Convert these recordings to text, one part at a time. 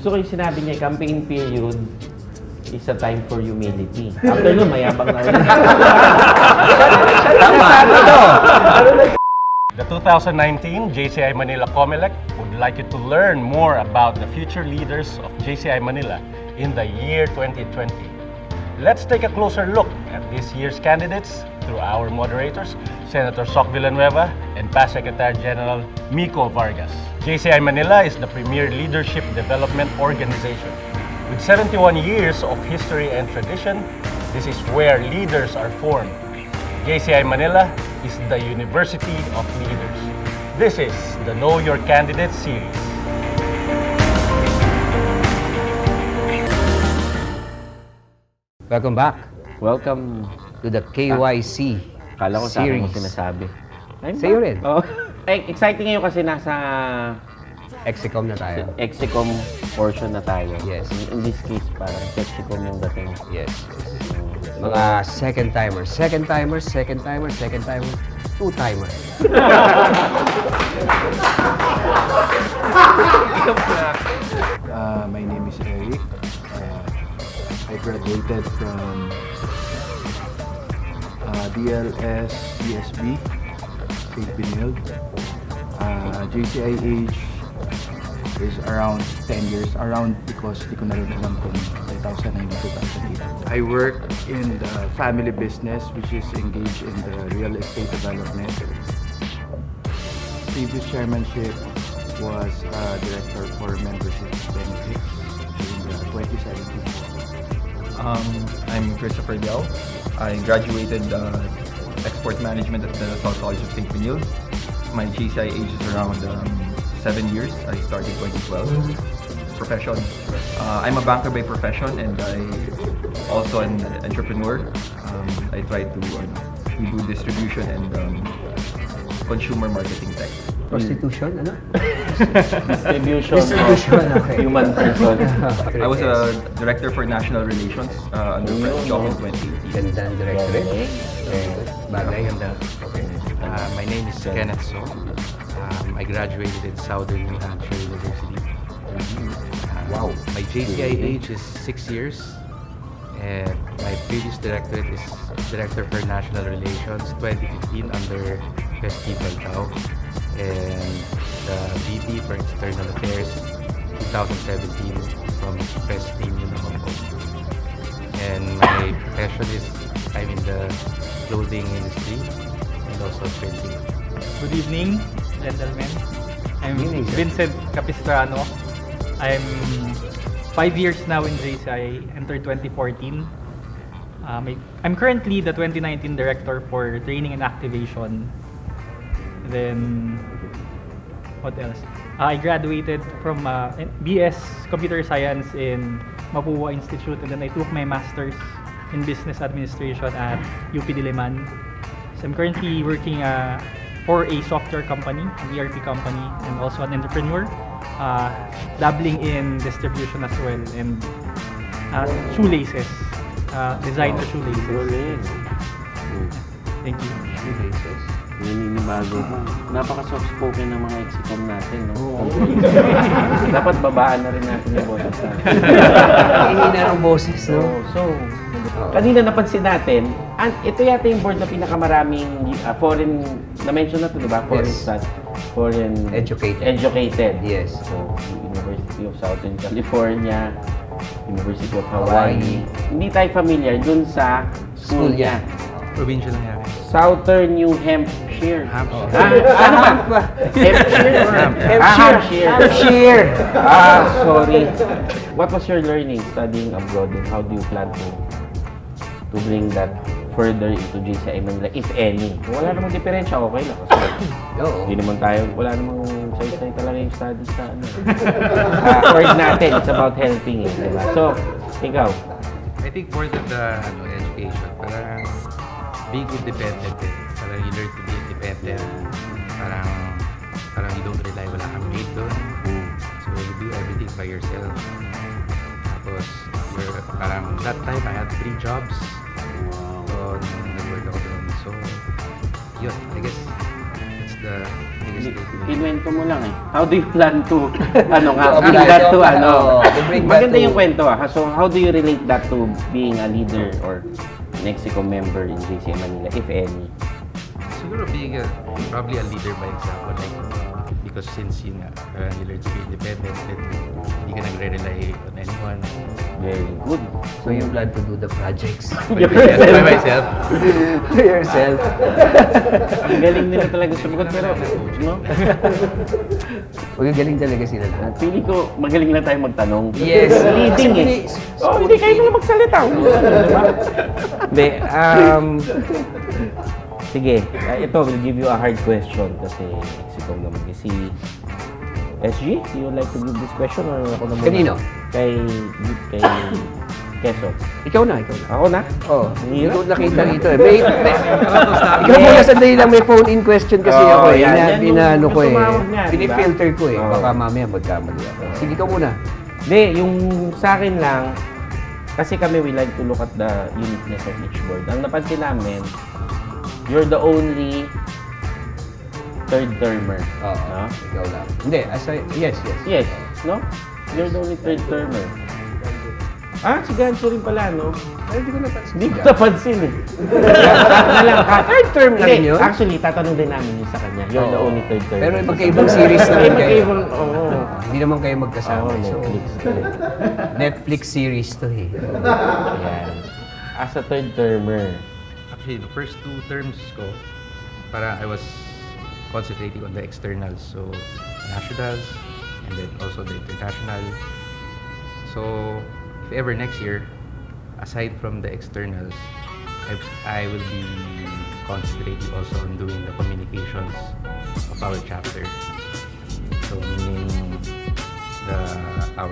So kayo sinabi niya, campaign period is a time for humility. After nun, mayabang na rin. The 2019 JCI Manila COMELEC would like you to learn more about the future leaders of JCI Manila in the year 2020. Let's take a closer look at this year's candidates through our moderators, Senator Soc Villanueva and Past Secretary General Mico Vargas. JCI Manila is the premier leadership development organization. With 71 years of history and tradition, this is where leaders are formed. JCI Manila is the University of Leaders. This is the Know Your Candidate series. Welcome back Welcome. to the KYC Kala ko sa akin mo series. sinasabi. Sa'yo rin. Oh. Exciting ngayon kasi nasa Execom na tayo. execom portion na tayo. Yes. In this case, parang execom yung dating. Yes. Mga second-timers. Second-timers, second-timers, second-timers, two-timers. My name is Eric. I graduated from DLS CSB, St. Benilde. JCI age is around 10 years, around because di ko na rin alam kung 2009 2008. I work in the family business which is engaged in the real estate development. Previous chairmanship was director for membership benefits in the 2017. I'm Christopher Liao. I graduated export management at the South College of St. Benilde. My JCI age is around 7 years. I started 2012. Profession. I'm a banker by profession and I also an entrepreneur. I try to do distribution and consumer marketing tech. Prostitution, ano? Distribution of okay. human person. I was a director for national relations under President Jock in 2018. Gandang directorate. Bagay. Okay. My name is Kenneth So. I graduated in Southern New Hampshire University. Wow. My JCI age is 6 years. And my previous directorate is Director for National Relations 2015 under Steve Baltao. And the VP for External Affairs 2017 from Press Team in Hong Kong. And my profession is I'm in the clothing industry and also printing. Good evening, gentlemen. I'm Good evening, sir. Vincent Capistrano. I'm 5 years now in JCI, entered 2014. I'm currently the 2019 Director for Training and Activation. Then, what else? I graduated from BS Computer Science in Mapua Institute, and then I took my Master's in Business Administration at UP Diliman. So I'm currently working for a software company, an ERP company, and also an entrepreneur, dabbling in distribution as well, and shoelaces, design for shoelaces. Thank you. Naninibago ko. Napaka-soft-spoken ng mga execom natin, no? Dapat babaan na rin natin yung boses natin. Hihina ng boses, no? So, kanina napansin natin, ito yata yung board na pinakamaraming foreign, na-mention na ito, di ba? Foreign Yes. staff, foreign educated. Yes. So, University of Southern California, University of Hawaii. Hindi tayo familiar dun sa school niya. Provincial na yan. Southern New Hampshire. Hampshire. Ano ba? Hampshire? Hampshire. Sorry. What was your learning studying abroad and how do you plan to bring that further into JCI Manila, if any? Kung wala namang diferensya, okay lang. Kasi hindi naman tayo, wala namang say talaga yung studies sa ano. Org natin, it's about helping it, diba? So, ikaw. I think more than the education, parang being independent eh. Parang you learn to be independent. Parang you don't rely, wala kang maid doon. So you do everything by yourself. Tapos, parang that time I had 3 jobs. So, nag-work ako doon. So, yun, I guess, the biggest takeaway. Kinuwento mo lang eh. How do you plan to, To bring apply, that to to, to bring that maganda to- yung kwento So, how do you relate that to being a leader or an execom member in JCI Manila, if any? Siguro being probably a leader by example, like, because since yun nga, you learn to be independent and hindi ka nagre-rely on anyone. Very good. So you plan to do the projects By myself. to yourself. Ang galing nila talaga sumagot, pero, no? Magagaling talaga sila. Pili ko, magaling lang tayo magtanong. Yes. Leading eh. Oh, hindi kayo na magsalita. Hindi, sige, ito, will give you a hard question kasi execom naman. Si SG, do you like to give this question or ako na muna? Kanino? Kay Keso. Ikaw na. Ako na? Oh, hindi Hirap. ko nakita rito eh. Ikaw muna sandali lang, may phone-in question kasi Oh, ako eh. yan yung Inaano ko eh. tumawag niya, di ba? Pinifilter ko eh. Oh. Baka mamaya magkamali ako. Sige, ikaw muna. Hindi, yung sa akin lang, kasi kami we like to look at the uniqueness of each board. Ang napansin namin, you're the only third-termer. Oo, No? ikaw lang. Hindi, yes. Yes, no? You're the only third-termer. Si Gancho rin pala, no? Ay, hindi ko napansin. Hindi ko napansin eh. Na lang ka. Third term lang Hindi, yun? yun? Actually, tatanong din namin yun sa kanya. You're the Oo. only third term. Pero magkaibang series naman kayo. Magkaibang, oo. Hindi naman kayo magkasama. Oo, So, Netflix to eh. Netflix series to eh. Ayan. As a third termer, Actually, the first 2 terms ko, para I was concentrating on the externals. So, nationals, and then also the international. So, if ever next year, aside from the externals, I will be concentrating also on doing the communications of our chapter. So, meaning our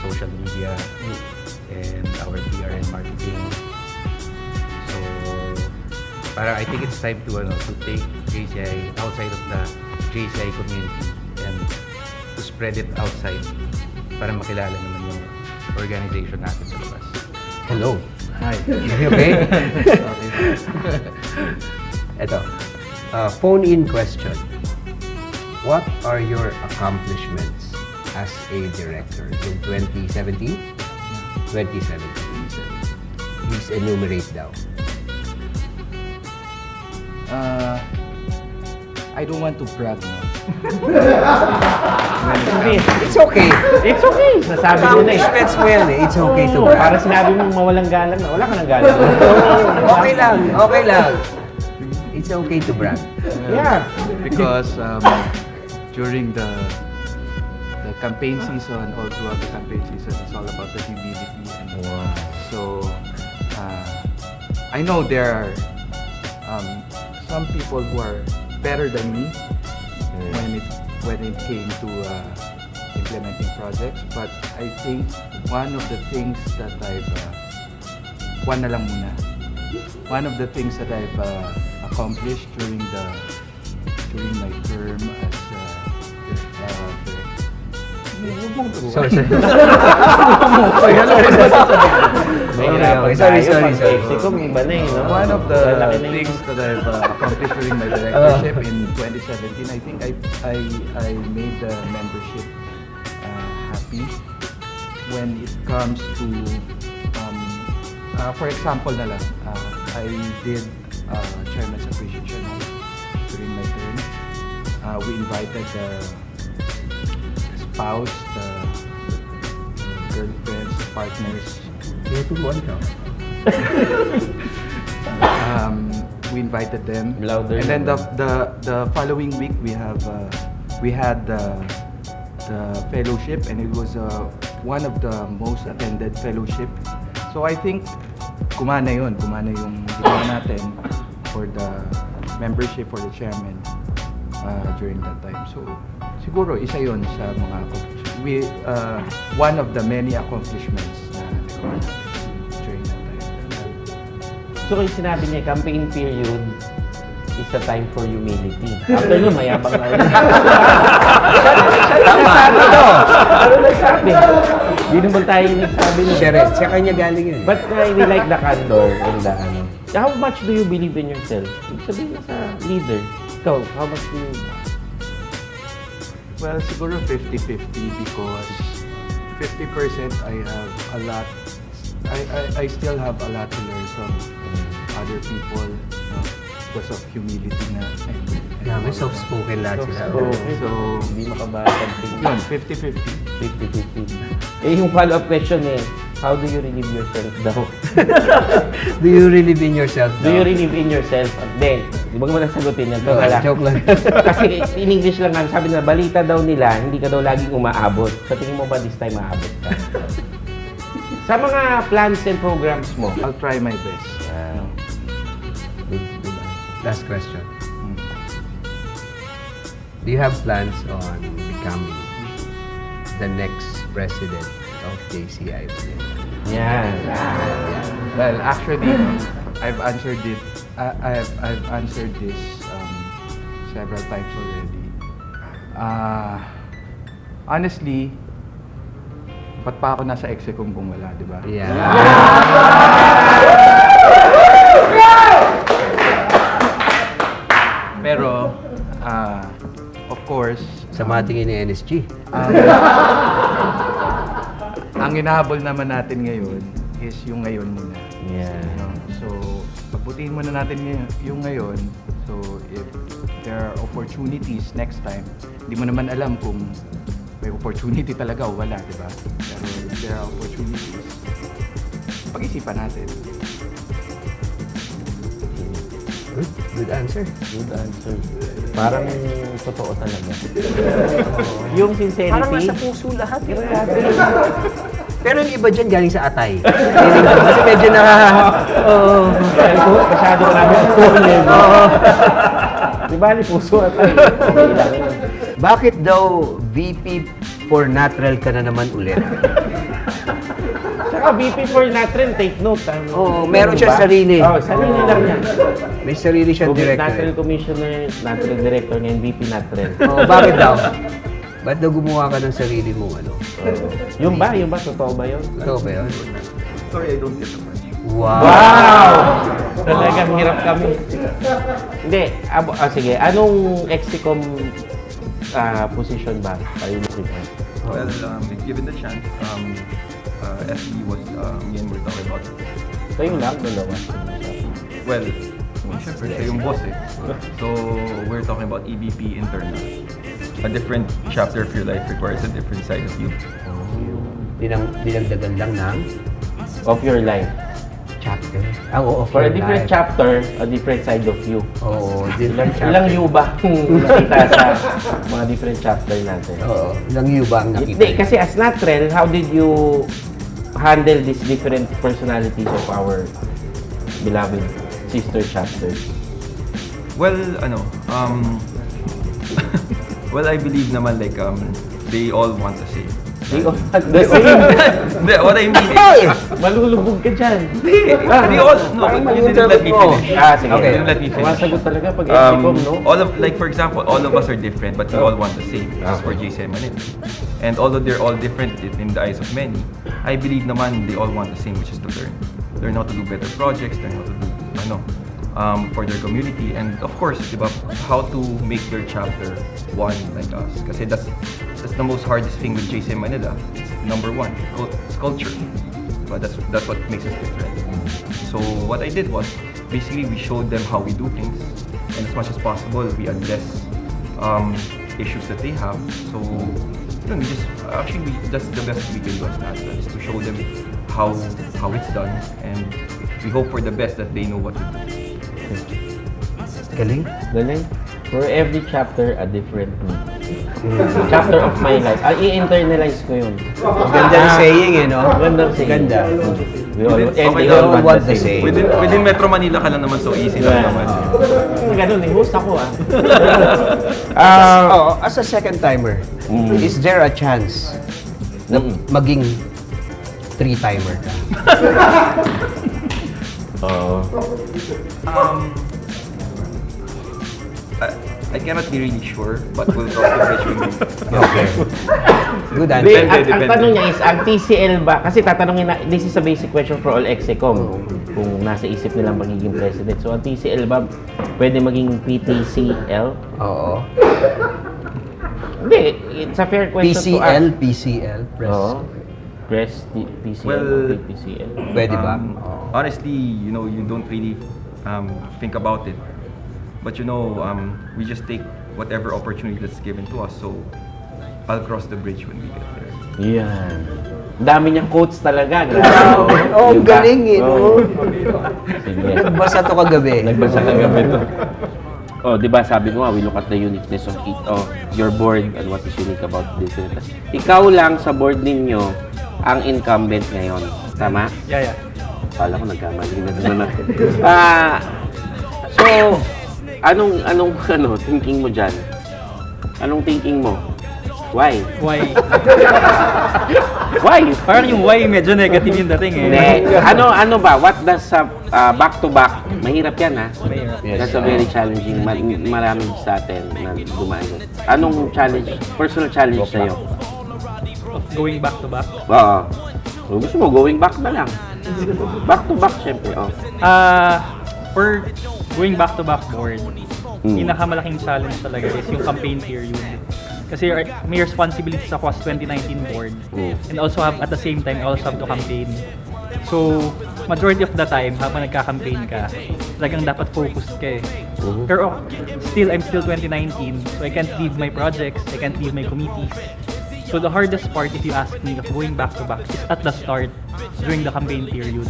social media and our PR and marketing. So, para I think it's time to take JCI outside of the JCI community and to spread it outside para makilala naman yung organization natin sa labas. Hello. Hi. Okay? Ito. Phone-in question. What are your accomplishments as a director in 2017? 2017. Please enumerate daw. I don't want to brag, no? It's okay. it's okay. Nasabi mo na eh. Accomplishments mo yan eh. It's okay to Oo, brag. para sinabi mo mawalang galang na, wala ka ng galang. Okay lang. Okay lang. It's okay to brag. Yeah. Because during the campaign season, all throughout the campaign season, it's all about the humility. And so, I know there are some people who are better than me when it came to implementing projects. But I think one of the things that one of the things that I've accomplished during my term as Sorry. Mahirapan Sorry. tayo pag execom, iba na eh, no? one of the Lalaki na things yung- that I've accomplished during my directorship in 2017, I think I made the membership happy when it comes to, for example na lang, I did Chairman's Appreciation Night during my term. We invited the spouse, the girlfriends, the partners. We invited them, Louder and then naman. the following week we had the fellowship, and it was one of the most attended fellowship. So I think kumana yung ginawa natin for the membership for the chairman during that time. So siguro isa yon sa mga accomplishments. One of the many accomplishments na nagawa natin during that time. So kung sinabi niya, campaign period is a time for humility. After nun, mayabang na rin. Tama. Ano nagsabi? Hindi naman tayo yung nagsabi nun. Direct. Sa kanya galing yun. But I really like the candor and the ano. How much do you believe in yourself? Ibig sabihin na sa leader. Ikaw, how much do you... Well, siguro 50-50 because 50% I have a lot, I still have a lot to learn from other people because of humility na. May soft-spoken lahat sila. So, Hindi makabasag. yun, 50-50. 50-50. Eh, yung follow-up question how do you relieve yourself daw? Do you really in yourself Do you now? relieve in yourself? Then, di ba naman nasagutin yan? Joke lang. Kasi in English lang nga, sabi na balita daw nila, hindi ka daw laging umaabot. Sa tingin mo ba this time maabot ka? Sa mga plans and programs mo. I'll try my best. Last question. Do you have plans on becoming the next president of JCI Manila? Yan. Well, actually, I've answered it. I've answered this several times already. Honestly, ba't pa ako nasa execim kung wala, di ba? Yeah. Pero, of course, Sa mga tingin ni NSG. ang hinahabol naman natin ngayon is yung ngayon muna. Yeah. No? So, pagbutihin muna natin yung ngayon. So, if there are opportunities next time, hindi mo naman alam kung may opportunity talaga o wala, di ba? Pero if there are opportunities, pag-isipan natin. Good answer. Good answer. Parang totoo talaga. Yung sincerity. Parang nasa puso lahat. Pero yung iba dyan galing sa atay. Kasi medyo Masyado ka namin Di ba, ni puso at ay. Okay lang yun. Bakit daw VP for Natural ka na naman ulit? Saka VP for Natren, take note. Oo, meron siya sarili. Oo, sarili lang yan. May sarili siyang Natren director. Commissioner, Natren Director, ngayon VP Natren. Oh, bakit daw? Ba't daw gumawa ka ng sarili mong ano? Yung ba? Totoo ba yun? Totoo ba yun? Sorry, I don't get the question. Wow! Talagang hirap kami. Hindi. Sige. Anong execom position ba? Are you looking for? Well, if given the chance, SE was, yan we're talking about. Kayo lang, dalawa. Well, syempre, siya yung boss eh. So, we're talking about EBP internal. A different chapter of your life requires a different side of you. Dinagdagan lang ng Of your life. chapter. Oo, For a different chapter, a different side of you. Oo, different chapter. Ilang you ba nakita sa mga different chapter natin? Oo, ilang you ba ang nakita? Hindi, kasi as Natrel, how did you handle these different personalities of our beloved sister chapters? Well, well, I believe naman like, they all want the same. They all want the same. Hindi, what I mean is, Malulubog ka dyan. they all, no, but you didn't let me finish. Sige. Okay. You didn't let me finish. Sumasagot talaga pag execom, no? All of, like for example, all of us are different, but we all want the same. This is for JCI Manila. And although they're all different in the eyes of many, I believe naman they all want the same, which is to learn. Learn how to do better projects, learn how to do, for their community, and of course, diba, how to make their chapter one like us. Kasi that's the most hardest thing with JCI Manila. It's number one, it's culture. But that's what makes us different. So what I did was, basically we showed them how we do things, and as much as possible, we address issues that they have. So we just that's the best we can do as National, is to show them how it's done, and we hope for the best that they know what to do. Galing. Galing. For every chapter, a different me. Chapter of my life. I-internalize ko yun. Ganda ng saying eh, no? Ganda ng saying. Ganda. We all, and Okay they lang. all want the same. Within Metro Manila ka lang naman, so easy lang naman. Ganun eh. Host ako As a second timer, is there a chance na maging three-timer ka? I cannot be really sure, but we'll cross the bridge when we... Okay. Good Hindi, answer. ang tanong niya is, ang TCL ba, kasi tatanungin na, this is a basic question for all execom, kung nasa isip nilang magiging president. So, ang TCL ba, pwede maging PTCL? Oo. Hindi, it's a fair question to ask. PCL, press. Oo. Press, TCL, Well, PTCL. Pwede ba? Honestly, you know, you don't really think about it. But you know, we just take whatever opportunity that's given to us. So, I'll cross the bridge when we get there. Yan. Dami niyang quotes talaga. Oh, Diba? galing eh, no? Sige. Nagbasa to kagabi. Nagbasa kagabi to. Oh, di ba sabi ko nga, we look at the uniqueness of your board and what is unique about this. Ikaw lang sa board ninyo ang incumbent ngayon. Tama? Yeah. Kala ko nagkamali na naman. So, anong thinking mo dyan? Anong thinking mo? Why? Why? Why? Parang yung why medyo negative yung dating eh. Hindi. Ano ba? What does back-to-back? Mahirap yan, ha? Mahirap. That's a very challenging. Marami sa atin na dumaan yun. Anong challenge? Personal challenge sa'yo? Going back to back. Oo. Kung gusto mo, going back na lang. Back-to-back, syempre. Oh. For going back to back board, pinakamalaking challenge talaga is yung campaign period. Kasi may responsibilities ako as 2019 board and also have at the same time I also have to campaign. So, majority of the time habang nagka-campaign ka, talagang dapat focused ka eh. Pero I'm still 2019, so I can't leave my projects, I can't leave my committees. So the hardest part, if you ask me, of going back to back is at the start during the campaign period.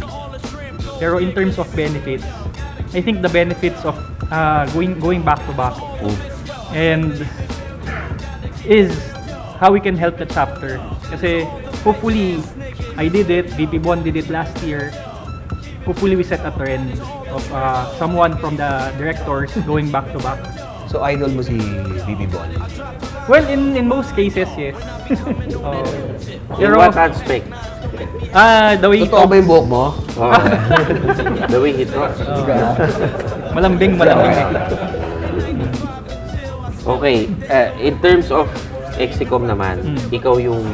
Pero in terms of benefits, I think the benefits of going back to back and is how we can help the chapter. Kasi hopefully, I did it, VP Bon did it last year. Hopefully, we set a trend of someone from the directors going back to back. So, idol mo si VP Bon? Well, in most cases, yes. In what aspect? The way he Totoo ba talks. yung buhok mo? The way he talks. Malambing. Okay, in terms of execom naman, ikaw yung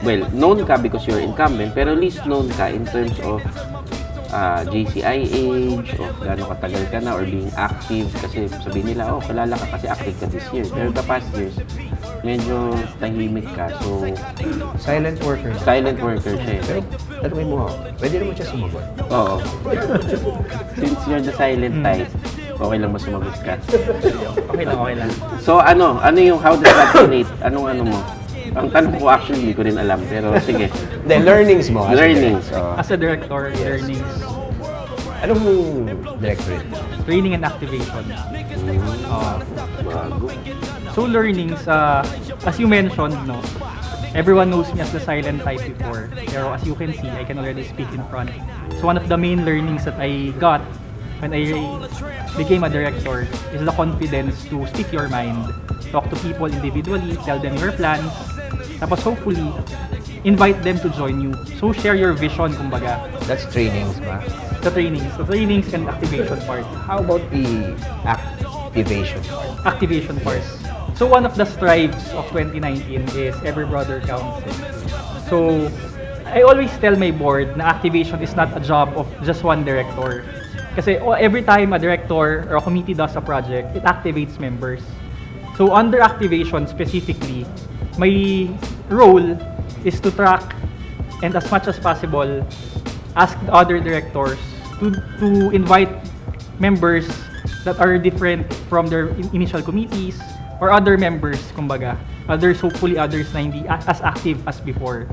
well, known ka because you're incumbent, pero least known ka in terms of JCI age, of gaano katagal ka na, or being active. Kasi sabihin nila, kilala ka kasi active ka this year. Pero the past years, medyo tahimik ka. So, Silent worker. silent worker siya. Pero, tanungin mo ako, pwede naman siya sumagot. Oo. Since you're the silent type, okay lang ba sumagot ka? Okay lang. So, ano yung how does that relate? Anong mo? Ang tanong ko actually, hindi ko rin alam. Pero sige. The learnings mo. Learnings. As a director, learnings, Anong directorate? training and activation. Bago. So learnings, as you mentioned, no, everyone knows me as the silent type before. Pero as you can see, I can already speak in front. So one of the main learnings that I got when I became a director is the confidence to speak your mind, talk to people individually, tell them your plans, tapos hopefully, invite them to join you. So share your vision, kumbaga. That's trainings ba? The trainings and activation part. How about the activation part? Activation part. So one of the strives of 2019 is Every Brother Counts. So I always tell my board na activation is not a job of just one director. Kasi every time a director or a committee does a project, it activates members. So under activation specifically, my role is to track and as much as possible ask the other directors to invite members that are different from their initial committees or other members, kumbaga. Hopefully others na hindi as active as before.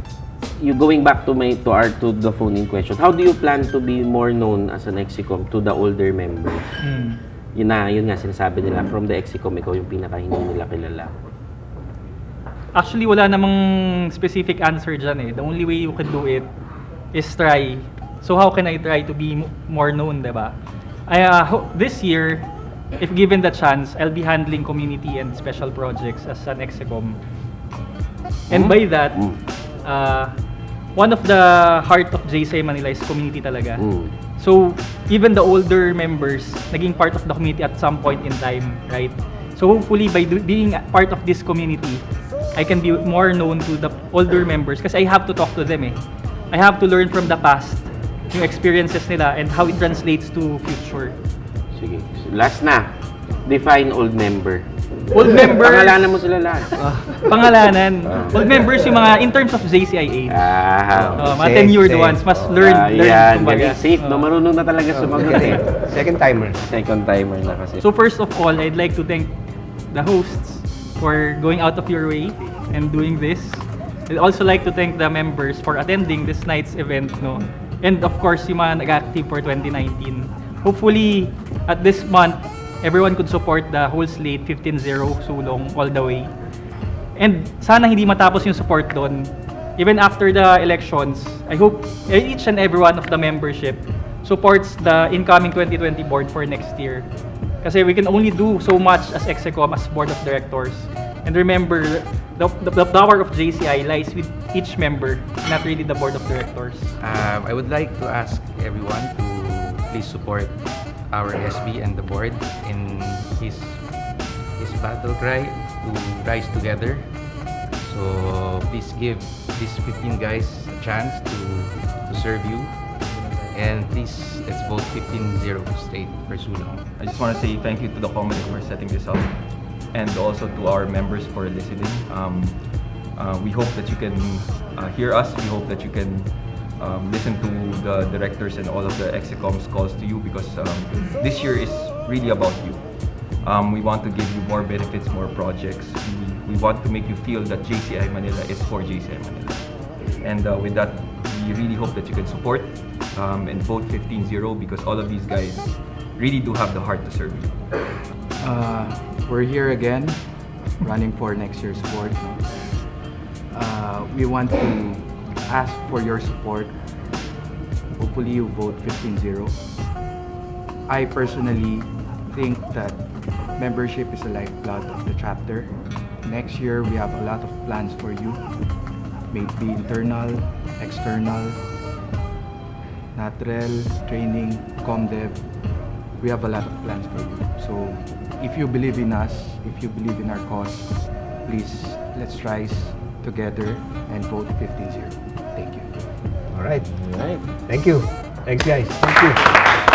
You going back to the phone-in question, how do you plan to be more known as an execom to the older members? Yun nga sinasabi nila, from the execom, ikaw yung pinaka hindi nila kilala. Actually, wala namang specific answer dyan eh. The only way you can do it is try. So how can I try to be more known, diba? This year, if given the chance, I'll be handling community and special projects as an execom. And by that, one of the heart of JCI Manila is community talaga. So, even the older members, naging part of the community at some point in time, right? So, hopefully, by being a part of this community, I can be more known to the older members kasi I have to talk to them eh. I have to learn from the past, yung experiences nila and how it translates to future. Sige. Last na. Define old member. Old members. Pangalanan mo sila lahat. Pangalanan. Old members yung mga in terms of JCI age. Mga tenured ones, mas learn. Yan, kumbaga. galing. Safe, no? Marunong na talaga sumagot eh. Second timer. Second timer na kasi. So first of all, I'd like to thank the hosts for going out of your way and doing this. I'd also like to thank the members for attending this night's event, no? And of course, yung mga nag-active for 2019. Hopefully, at this month, everyone could support the whole slate 15-0 sulong all the way. And sana hindi matapos yung support doon. Even after the elections, I hope each and every one of the membership supports the incoming 2020 board for next year. Kasi we can only do so much as execom, as board of directors. And remember, the power of JCI lies with each member, not really the board of directors. I would like to ask everyone to please support our SB and the board in his battle cry to rise together. So please give these 15 guys a chance to serve you. And please, let's vote 15-0 straight for sulong. I just want to say thank you to the Comelec for setting this up, and also to our members for listening. We hope that you can hear us. We hope that you can listen to the directors and all of the execom's calls to you, because this year is really about you. We want to give you more benefits, more projects. We want to make you feel that JCI Manila is for JCI Manila. And with that, we really hope that you can support and vote 15-0, because all of these guys really do have the heart to serve you. We're here again, running for next year's board. We want to ask for your support. Hopefully you vote 15-0. I personally think that membership is the lifeblood of the chapter. Next year we have a lot of plans for you, may it be internal, external, Natrel, training, ComDev. We have a lot of plans for you. So if you believe in us, if you believe in our cause, please, let's rise together and vote 15-0. Thank you. All right. Alright. Thank you. Thanks, guys. Thank you.